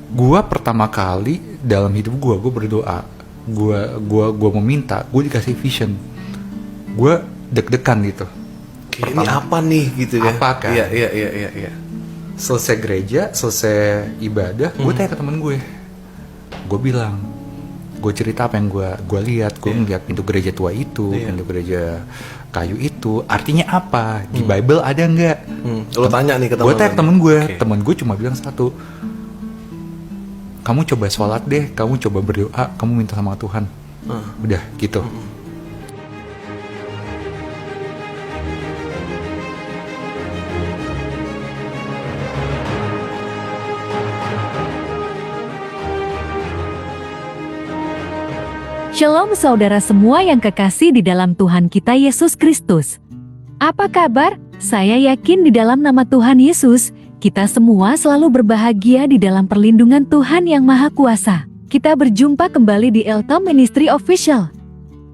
Gua pertama kali dalam hidup gua berdoa, gua meminta, gua dikasih vision. Gua deg-degan gitu. Ini apa nih gitu ya? Apa kan? Iya. Selesai gereja, selesai ibadah, gue tanya ke temen gue bilang, gue cerita apa yang gue lihat. Gue ngeliat pintu gereja tua itu, pintu gereja kayu itu, artinya apa? Di Bible ada nggak? Lo tanya nih ke temen. Gue tanya ke temen gue, temen gue cuma bilang satu, kamu coba sholat deh, kamu coba berdoa, kamu minta sama Tuhan. Udah gitu. Shalom saudara semua yang kekasih di dalam Tuhan kita Yesus Kristus. Apa kabar? Saya yakin di dalam nama Tuhan Yesus, kita semua selalu berbahagia di dalam perlindungan Tuhan yang Maha Kuasa. Kita berjumpa kembali di Eltom Ministry Official.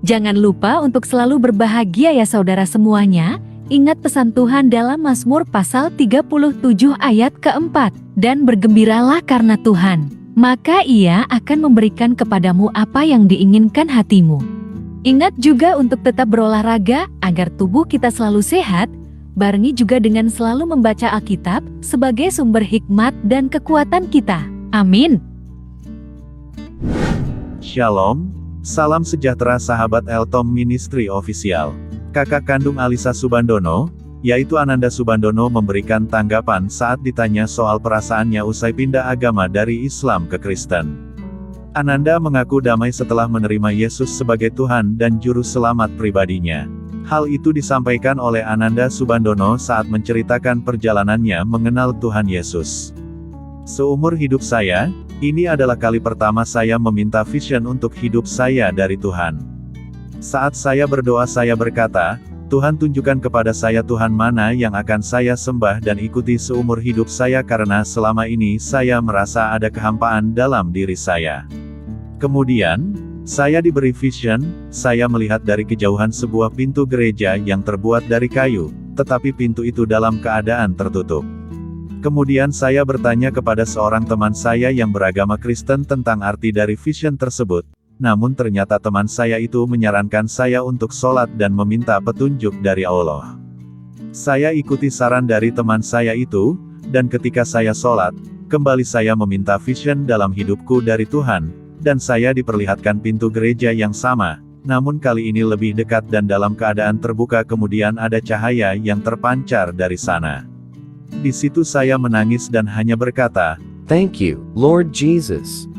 Jangan lupa untuk selalu berbahagia ya saudara semuanya. Ingat pesan Tuhan dalam Mazmur pasal 37 ayat keempat. Dan bergembiralah karena Tuhan, maka Ia akan memberikan kepadamu apa yang diinginkan hatimu. Ingat juga untuk tetap berolahraga agar tubuh kita selalu sehat, barengi juga dengan selalu membaca Alkitab sebagai sumber hikmat dan kekuatan kita. Amin. Shalom, salam sejahtera sahabat Eltom Ministry Official. Kakak kandung Alisa Subandono, yaitu Ananda Subandono memberikan tanggapan saat ditanya soal perasaannya usai pindah agama dari Islam ke Kristen. Ananda mengaku damai setelah menerima Yesus sebagai Tuhan dan Juru Selamat pribadinya. Hal itu disampaikan oleh Ananda Subandono saat menceritakan perjalanannya mengenal Tuhan Yesus. Seumur hidup saya, ini adalah kali pertama saya meminta vision untuk hidup saya dari Tuhan. Saat saya berdoa saya berkata, Tuhan tunjukkan kepada saya Tuhan mana yang akan saya sembah dan ikuti seumur hidup saya karena selama ini saya merasa ada kehampaan dalam diri saya. Kemudian, saya diberi vision, saya melihat dari kejauhan sebuah pintu gereja yang terbuat dari kayu, tetapi pintu itu dalam keadaan tertutup. Kemudian saya bertanya kepada seorang teman saya yang beragama Kristen tentang arti dari vision tersebut. Namun ternyata teman saya itu menyarankan saya untuk sholat dan meminta petunjuk dari Allah. Saya ikuti saran dari teman saya itu, dan ketika saya sholat, kembali saya meminta vision dalam hidupku dari Tuhan, dan saya diperlihatkan pintu gereja yang sama, namun kali ini lebih dekat dan dalam keadaan terbuka kemudian ada cahaya yang terpancar dari sana. Di situ saya menangis dan hanya berkata, Thank you, Lord Jesus.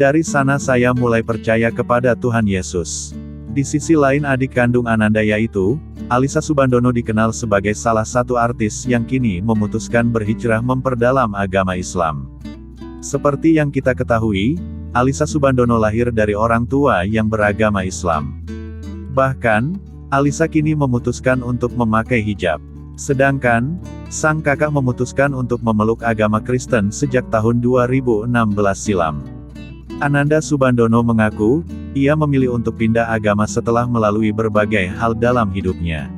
Dari sana saya mulai percaya kepada Tuhan Yesus. Di sisi lain adik kandung Ananda yaitu, Alisa Subandono dikenal sebagai salah satu artis yang kini memutuskan berhijrah memperdalam agama Islam. Seperti yang kita ketahui, Alisa Subandono lahir dari orang tua yang beragama Islam. Bahkan, Alisa kini memutuskan untuk memakai hijab. Sedangkan, sang kakak memutuskan untuk memeluk agama Kristen sejak tahun 2016 silam. Ananda Subandono mengaku, ia memilih untuk pindah agama setelah melalui berbagai hal dalam hidupnya.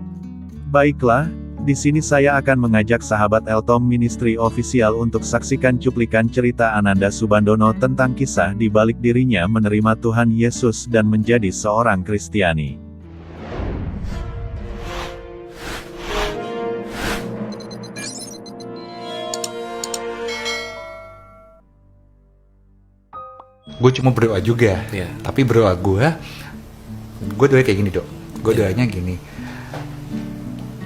Baiklah, di sini saya akan mengajak sahabat Eltom Ministry Official untuk saksikan cuplikan cerita Ananda Subandono tentang kisah di balik dirinya menerima Tuhan Yesus dan menjadi seorang Kristiani. Gue cuma berdoa juga, tapi berdoa gue doa kayak gini dok. Gue doanya gini,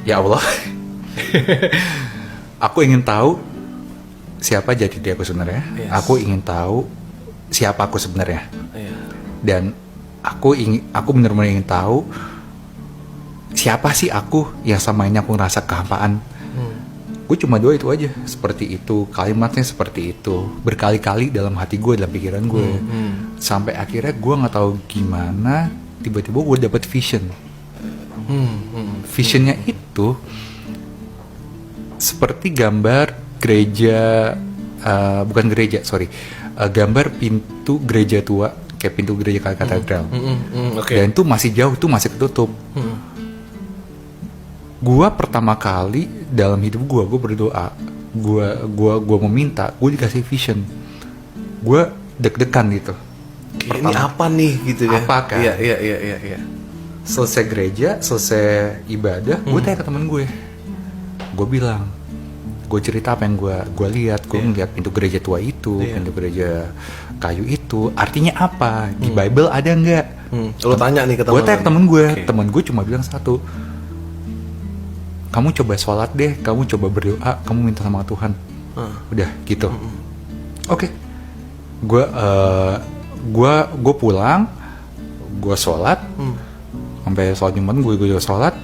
ya Allah, aku ingin tahu siapa jati diri aku sebenarnya. Aku ingin tahu siapa aku sebenarnya. Dan aku benar-benar ingin tahu siapa sih aku yang sama ini aku ngerasa kehampaan. Gue cuma doa itu aja, seperti itu, kalimatnya seperti itu, berkali-kali dalam hati gue, dalam pikiran gue, sampai akhirnya gue nggak tahu gimana, tiba-tiba gue dapet vision. Visionnya itu seperti gambar gereja, bukan gereja, gambar pintu gereja tua, kayak pintu gereja katedral, dan itu masih jauh, itu masih ketutup. Gua pertama kali dalam hidup gua berdoa, gua meminta, gua dikasih vision. gue deg-degan gitu. Ini apa nih gitu kan? Apa kan? Iya. Selesai gereja, selesai ibadah, gue tanya ke temen gue bilang, gue cerita apa yang gue lihat. Gue ngeliat pintu gereja tua itu, pintu gereja kayu itu, artinya apa? Di Bible ada nggak? Lo tanya nih ke temen. Gue tanya ke temen gue, Oke. temen gue cuma bilang satu, kamu coba sholat deh, kamu coba berdoa, kamu minta sama Tuhan. Udah gitu. Oke. Gue pulang, gue sholat, sampai sholat Jumat gue juga sholat,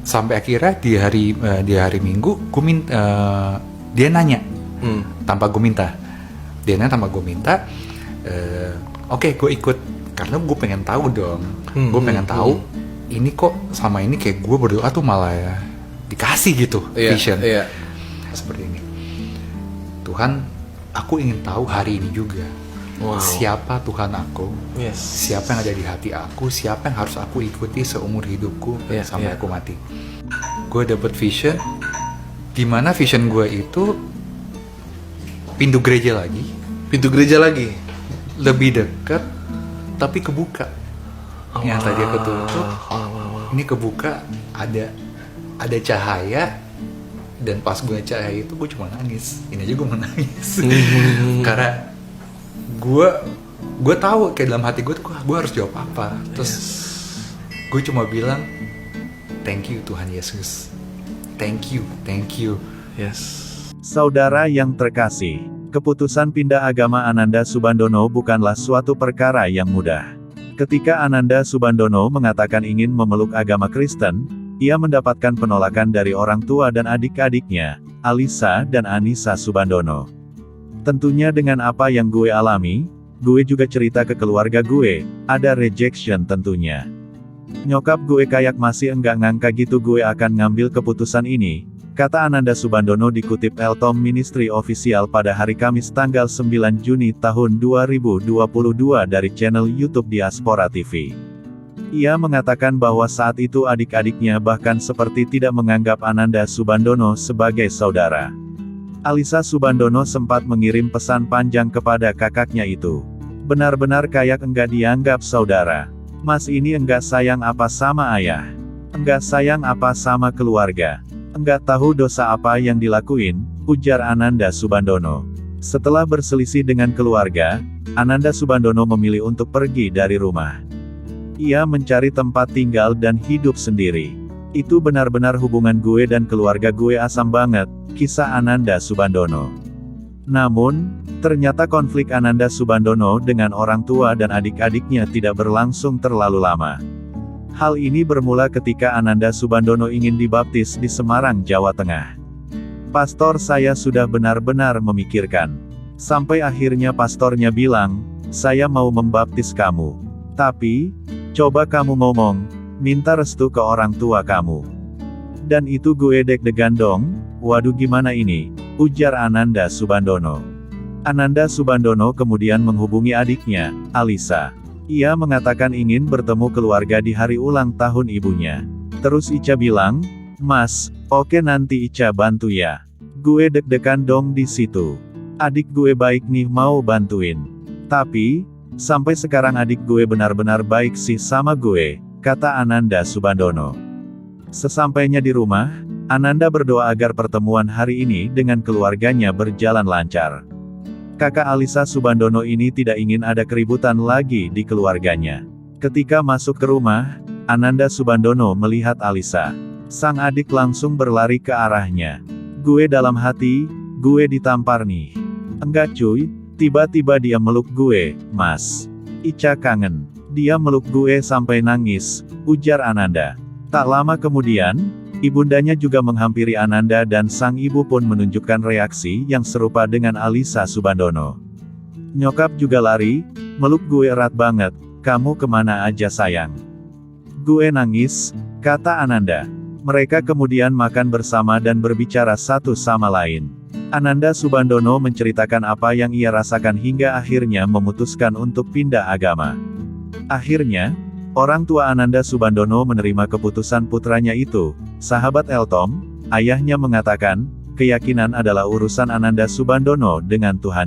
sampai akhirnya di hari Minggu dia nanya tanpa gue minta, oke, gue ikut karena gue pengen tahu dong, gue pengen tahu ini kok sama ini kayak gue berdoa tuh malah ya dikasih gitu vision seperti ini. Tuhan, aku ingin tahu hari ini juga. Wow. Siapa Tuhan aku? Yes. Siapa yang ada di hati aku? Siapa yang harus aku ikuti seumur hidupku sampai aku mati? Gue dapet vision, dimana vision gue itu pintu gereja lagi, lebih dekat, tapi kebuka. Yang tadi aku tutup, ini kebuka, ada cahaya, dan pas gue cahaya itu gue cuma nangis. Ini aja gue menangis, karena gue tahu kayak dalam hati gue tuh gue harus jawab apa. Terus gue cuma bilang thank you Tuhan Yesus, thank you. Yes. Saudara yang terkasih, keputusan pindah agama Ananda Subandono bukanlah suatu perkara yang mudah. Ketika Ananda Subandono mengatakan ingin memeluk agama Kristen, ia mendapatkan penolakan dari orang tua dan adik-adiknya, Alisa dan Anissa Subandono. Tentunya dengan apa yang gue alami, gue juga cerita ke keluarga gue, ada rejection tentunya. Nyokap gue kayak masih enggak ngangka gitu gue akan ngambil keputusan ini, kata Ananda Subandono dikutip Eltom Ministry Official pada hari Kamis tanggal 9 Juni tahun 2022 dari channel YouTube Diaspora TV. Ia mengatakan bahwa saat itu adik-adiknya bahkan seperti tidak menganggap Ananda Subandono sebagai saudara. Alisa Subandono sempat mengirim pesan panjang kepada kakaknya itu. Benar-benar kayak enggak dianggap saudara. Mas ini enggak sayang apa sama ayah. Enggak sayang apa sama keluarga. Enggak tahu dosa apa yang dilakuin, ujar Ananda Subandono. Setelah berselisih dengan keluarga, Ananda Subandono memilih untuk pergi dari rumah. Ia mencari tempat tinggal dan hidup sendiri. Itu benar-benar hubungan gue dan keluarga gue asam banget, kisah Ananda Subandono. Namun, ternyata konflik Ananda Subandono dengan orang tua dan adik-adiknya tidak berlangsung terlalu lama. Hal ini bermula ketika Ananda Subandono ingin dibaptis di Semarang, Jawa Tengah. Pastor saya sudah benar-benar memikirkan. Sampai akhirnya pastornya bilang, saya mau membaptis kamu. Tapi, coba kamu ngomong, minta restu ke orang tua kamu. Dan itu gue deg-degan dong, waduh gimana ini, ujar Ananda Subandono. Ananda Subandono kemudian menghubungi adiknya, Alisa. Ia mengatakan ingin bertemu keluarga di hari ulang tahun ibunya. Terus Ica bilang, Mas, oke nanti Ica bantu ya. Gue deg-degan dong di situ. Adik gue baik nih mau bantuin. Tapi, sampai sekarang adik gue benar-benar baik sih sama gue, kata Ananda Subandono. Sesampainya di rumah, Ananda berdoa agar pertemuan hari ini dengan keluarganya berjalan lancar. Kakak Alisa Subandono ini tidak ingin ada keributan lagi di keluarganya. Ketika masuk ke rumah, Ananda Subandono melihat Alisa. Sang adik langsung berlari ke arahnya. Gue dalam hati, gue ditampar nih. Enggak cuy, tiba-tiba dia meluk gue, Mas. Ica kangen. Dia meluk gue sampai nangis, ujar Ananda. Tak lama kemudian, ibundanya juga menghampiri Ananda dan sang ibu pun menunjukkan reaksi yang serupa dengan Alisa Subandono. Nyokap juga lari, meluk gue erat banget, kamu kemana aja sayang? Gue nangis, kata Ananda. Mereka kemudian makan bersama dan berbicara satu sama lain. Ananda Subandono menceritakan apa yang ia rasakan hingga akhirnya memutuskan untuk pindah agama. Akhirnya, orang tua Ananda Subandono menerima keputusan putranya itu. Sahabat Eltom, ayahnya mengatakan, keyakinan adalah urusan Ananda Subandono dengan Tuhan.